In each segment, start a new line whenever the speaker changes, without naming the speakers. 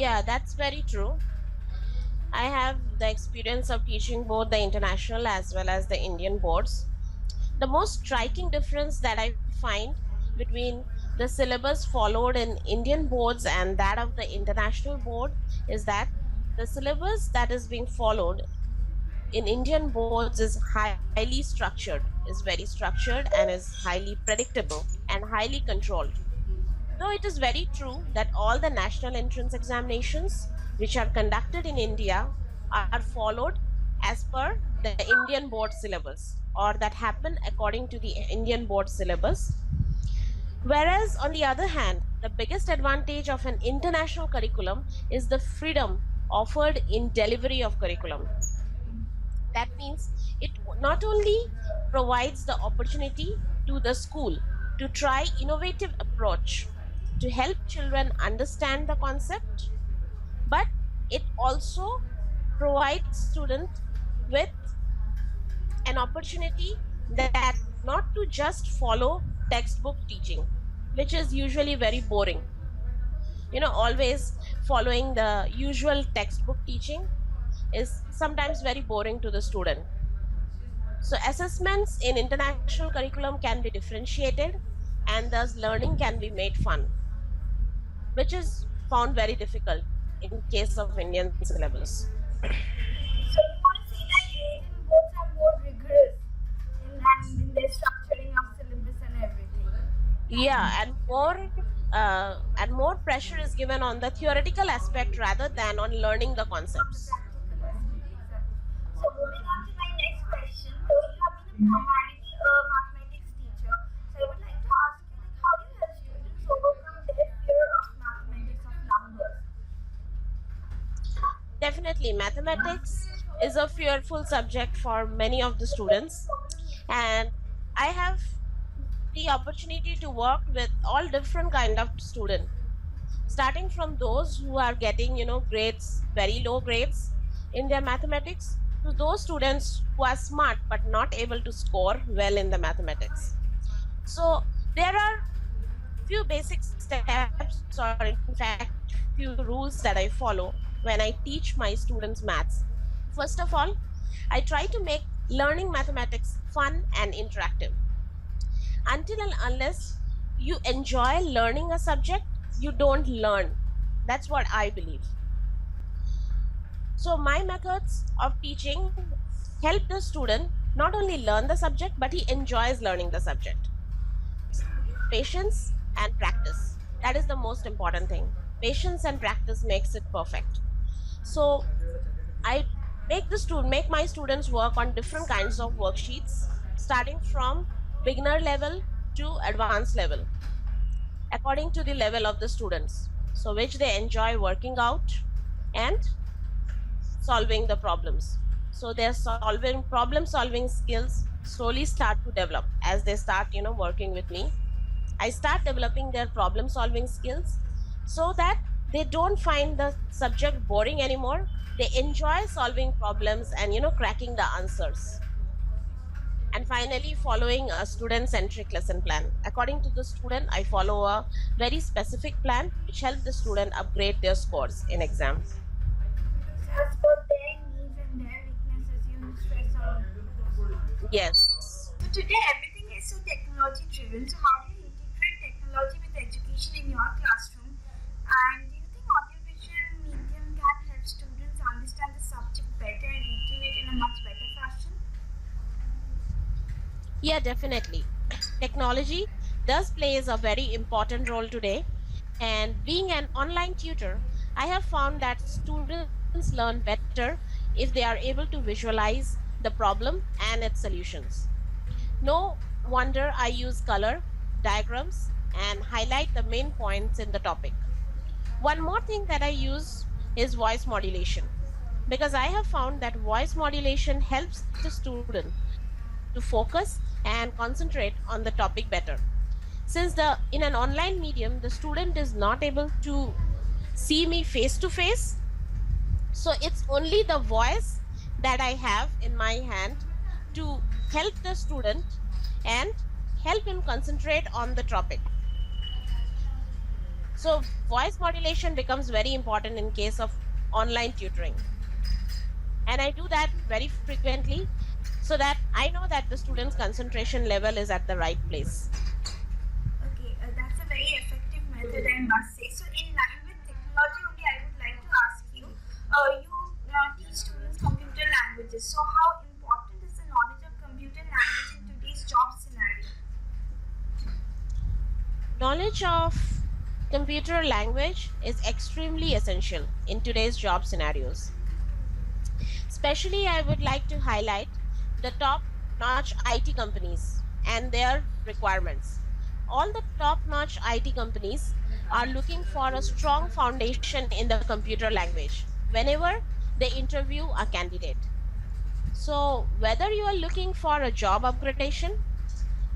Yeah, that's very true. I have the experience of teaching both the international as well as the Indian boards. The most striking difference that I find between the syllabus followed in Indian boards and that of the international board is that the syllabus that is being followed in Indian boards is highly structured, is very structured and is highly predictable and highly controlled. Though it is very true that all the national entrance examinations which are conducted in India are followed as per the Indian board syllabus or that happen according to the Indian board syllabus. Whereas, on the other hand, the biggest advantage of an international curriculum is the freedom offered in delivery of curriculum. That means it not only provides the opportunity to the school to try innovative approach to help children understand the concept, but it also provides students with an opportunity that not to just follow textbook teaching, which is usually very boring. Always following the usual textbook teaching is sometimes very boring to the student. So assessments in international curriculum can be differentiated and thus learning can be made fun, which is found very difficult in case of Indian syllabus.
So you want to say that Indian boards are more rigorous in their structuring of syllabus and everything.
Yeah, and more pressure is given on the theoretical aspect rather than on learning the
On the
concepts.
practical aspect, exactly. So moving on to my next question. So you have been primarily a mathematics teacher. So I would like to ask you, like, how do you help students overcome their fear of mathematics of numbers?
Definitely, mathematics is a fearful subject for many of the students, and I have the opportunity to work with all different kind of students, starting from those who are getting grades, very low grades in their mathematics, to those students who are smart but not able to score well in the mathematics. So there are few basic steps, or in fact few rules that I follow when I teach my students maths. First of all, I try to make learning mathematics fun and interactive. Until and unless you enjoy learning a subject, you don't learn. That's what I believe. So my methods of teaching help the student not only learn the subject, but he enjoys learning the subject. Patience and practice. That is the most important thing. Patience and practice makes it perfect. So I make my students work on different kinds of worksheets, starting from beginner level to advanced level, according to the level of the students. So which they enjoy working out and solving the problems. So their problem solving skills slowly start to develop as they start working with me. I start developing their problem solving skills so that they don't find the subject boring anymore. They enjoy solving problems and cracking the answers. And finally, following a student centric lesson plan. According to the student, I follow a very specific plan which helps the student upgrade their scores in exams.
Because as per their needs and their weaknesses, you stress on those.
Yes.
So today everything is so technology driven. So how do you integrate technology with education in your classroom? And do you think audiovisual medium can help students understand the subject better and retain it in a much better fashion?
Yeah, definitely. Technology does plays a very important role today. And being an online tutor, I have found that students learn better if they are able to visualize the problem and its solutions. No wonder I use color, diagrams, and highlight the main points in the topic. One more thing that I use is voice modulation, because I have found that voice modulation helps the student to focus and concentrate on the topic better. Since the in an online medium the student is not able to see me face to face, so it's only the voice that I have in my hand to help the student and help him concentrate on the topic. So voice modulation becomes very important in case of online tutoring. And I do that very frequently so that I know that the student's concentration level is at the right place.
Okay, that's a very effective method, I must say. So, in line with technology, only I would like to ask you. You teach students computer languages. So, how important is the knowledge of computer language in today's job scenario?
Knowledge of computer language is extremely essential in today's job scenarios. Especially, I would like to highlight the top notch IT companies and their requirements. All the top notch IT companies are looking for a strong foundation in the computer language whenever they interview a candidate. So, whether you are looking for a job upgradation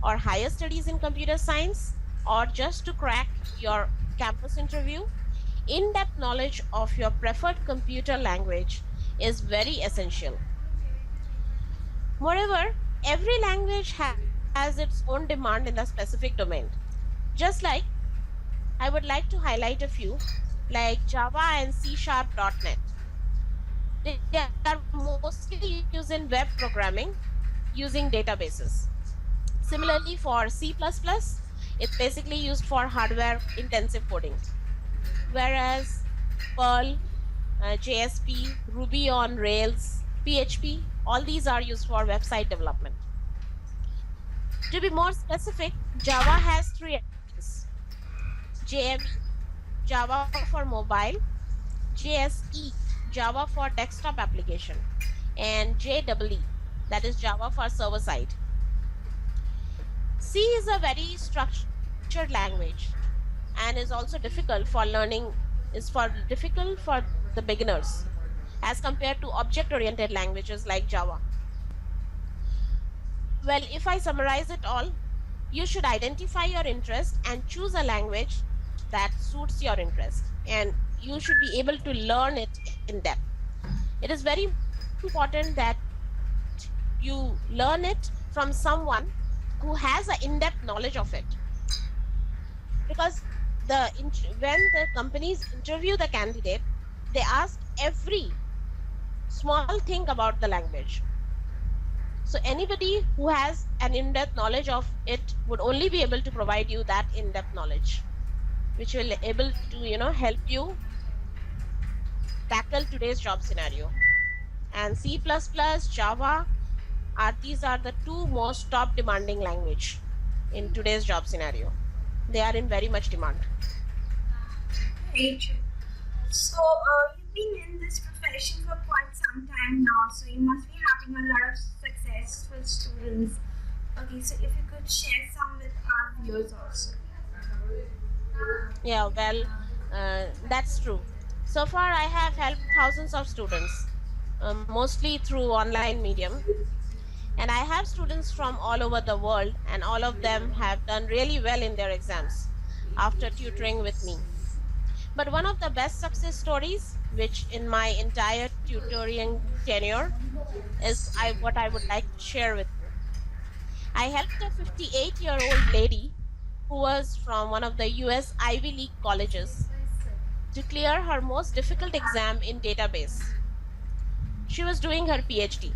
or higher studies in computer science or just to crack your campus interview, in depth knowledge of your preferred computer language is very essential. Moreover, every language has its own demand in the specific domain. Just like I would like to highlight a few, like Java and C#.net. They are mostly used in web programming using databases. Similarly, for C++, it's basically used for hardware intensive coding, whereas Perl, JSP, Ruby on Rails, PHP, all these are used for website development. To be more specific, Java has three editions: JME, Java for mobile; JSE, Java for desktop application; and JEE, that is Java for server side. C is a very structured language and is also difficult for learning, difficult for the beginners as compared to object oriented languages like Java. Well, if I summarize it all, you should identify your interest and choose a language that suits your interest. And you should be able to learn it in depth. It is very important that you learn it from someone who has an in depth knowledge of it. Because when the companies interview the candidate, they ask every small thing about the language. So anybody who has an in-depth knowledge of it would only be able to provide you that in-depth knowledge, which will able to help you tackle today's job scenario. And C++, Java are these are the two most top demanding language in today's job scenario. They are in very much demand.
Very true. So, you've been in this profession for quite some time now, so you must be having a lot of successful students. Okay, so if you could share some with our viewers also.
Yeah, well, that's true. So far, I have helped thousands of students, mostly through online medium. And I have students from all over the world, and all of them have done really well in their exams after tutoring with me. But one of the best success stories, which in my entire tutoring tenure, is what I would like to share with you. I helped a 58-year-old lady who was from one of the US Ivy League colleges to clear her most difficult exam in database. She was doing her PhD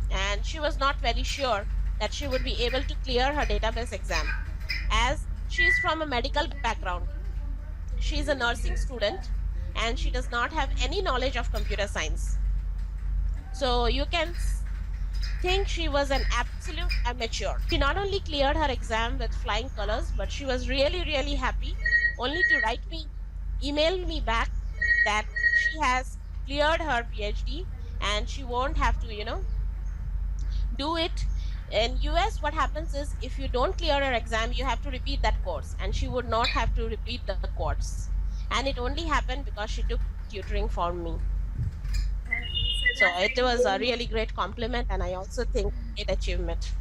and she was not very sure that she would be able to clear her database exam as she is from a medical background. She is a nursing student and she does not have any knowledge of computer science. So you can think she was an absolute amateur. She not only cleared her exam with flying colors, but she was really, really happy only to email me back that she has cleared her PhD and she won't have to, do it. In US, what happens is if you don't clear your exam, you have to repeat that course, and she would not have to repeat the course. And it only happened because she took tutoring from me.
So
So
that's
it was a
indeed,
really great compliment, and I also think a great achievement.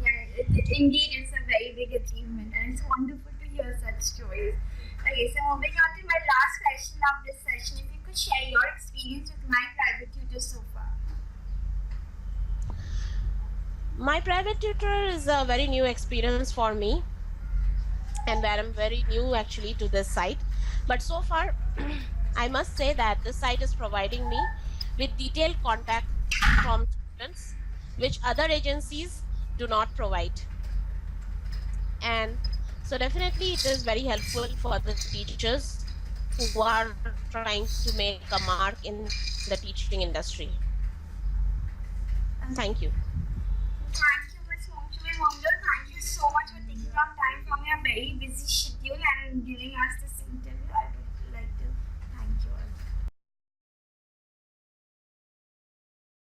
yeah, indeed, it's a very big achievement, and it's wonderful to hear such stories. Okay, so moving on to my last question of this session, if you could share your experience with my private tutor so far.
My private tutor is a very new experience for me, and where I'm very new actually to this site. But so far, I must say that this site is providing me with detailed contact from students, which other agencies do not provide. And so, definitely, it is very helpful for the teachers who are trying to make a mark in the teaching industry. Thank you.
Thank you, Ms. Moushumi Mandal. Thank you so much for taking out time from your very busy schedule and giving us this